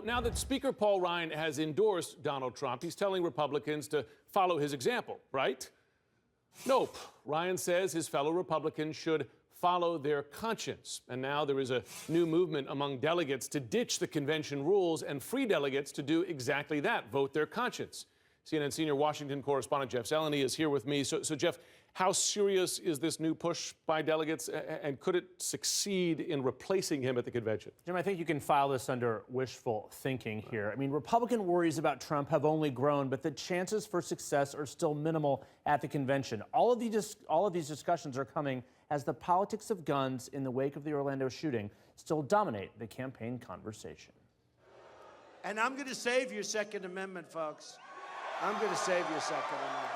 So now that Speaker Paul Ryan has endorsed Donald Trump, he's telling Republicans to follow his example, right? Nope. Ryan says his fellow Republicans should follow their conscience. And now there is a new movement among delegates to ditch the convention rules and free delegates to do exactly that, vote their conscience. CNN senior Washington correspondent Jeff Zeleny is here with me. So Jeff, how serious is this new push by delegates, and could it succeed in replacing him at the convention? Jim, I think you can file this under wishful thinking here. I mean, Republican worries about Trump have only grown, but the chances for success are still minimal at the convention. All of these discussions are coming as the politics of guns in the wake of the Orlando shooting still dominate the campaign conversation. And I'm going to save your Second Amendment, folks. I'm going to save your Second Amendment.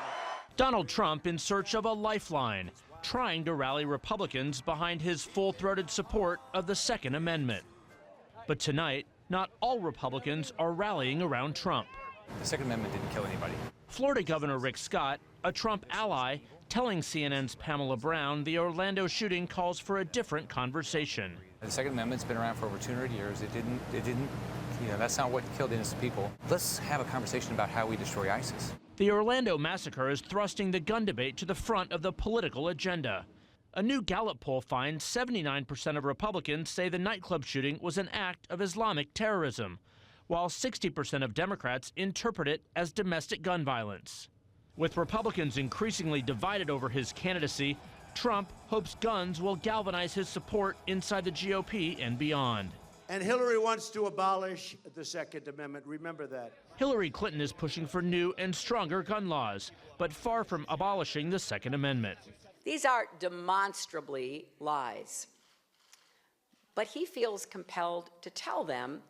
Donald Trump in search of a lifeline, trying to rally Republicans behind his full-throated support of the Second Amendment. But tonight, not all Republicans are rallying around Trump. The Second Amendment didn't kill anybody. Florida Governor Rick Scott, a Trump ally, telling CNN's Pamela Brown the Orlando shooting calls for a different conversation. The Second Amendment's been around for over 200 years. It didn't, that's not what killed innocent people. Let's have a conversation about how we destroy ISIS. The Orlando massacre is thrusting the gun debate to the front of the political agenda. A new Gallup poll finds 79% of Republicans say the nightclub shooting was an act of Islamic terrorism, while 60% of Democrats interpret it as domestic gun violence. With Republicans increasingly divided over his candidacy, Trump hopes guns will galvanize his support inside the GOP and beyond. And Hillary wants to abolish the Second Amendment. Remember that. Hillary Clinton is pushing for new and stronger gun laws, but far from abolishing the Second Amendment. These are demonstrably lies. But he feels compelled to tell them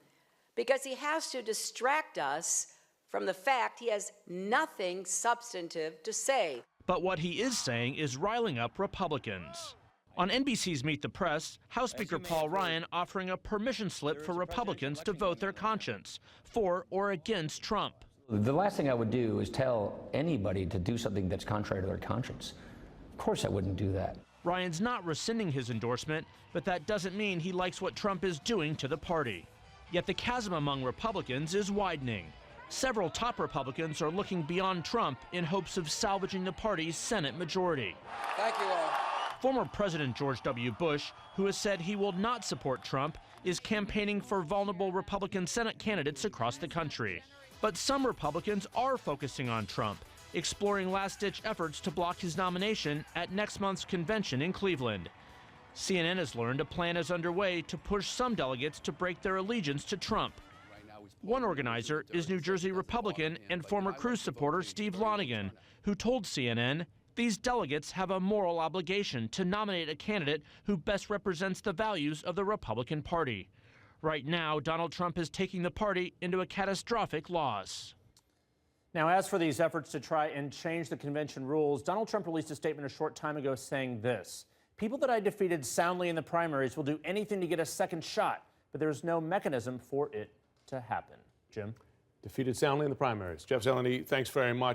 because he has to distract us from the fact he has nothing substantive to say. But what he is saying is riling up Republicans. On NBC's Meet the Press, House Speaker Paul Ryan offering a permission slip for Republicans to vote their conscience, for or against Trump. The last thing I would do is tell anybody to do something that's contrary to their conscience. Of course I wouldn't do that. Ryan's not rescinding his endorsement, but that doesn't mean he likes what Trump is doing to the party. Yet the chasm among Republicans is widening. Several top Republicans are looking beyond Trump in hopes of salvaging the party's Senate majority. Thank you all. Former President George W. Bush, who has said he will not support Trump, is campaigning for vulnerable Republican Senate candidates across the country. But some Republicans are focusing on Trump, exploring last-ditch efforts to block his nomination at next month's convention in Cleveland. CNN has learned a plan is underway to push some delegates to break their allegiance to Trump. One organizer is New Jersey Republican and former Cruz supporter Steve Lonigan, who told CNN these delegates have a moral obligation to nominate a candidate who best represents the values of the Republican Party. Right now, Donald Trump is taking the party into a catastrophic loss. Now, as for these efforts to try and change the convention rules, Donald Trump released a statement a short time ago saying this: "People that I defeated soundly in the primaries will do anything to get a second shot, but there's no mechanism for it to happen." Jim? Defeated soundly in the primaries. Jeff Zeleny, thanks very much.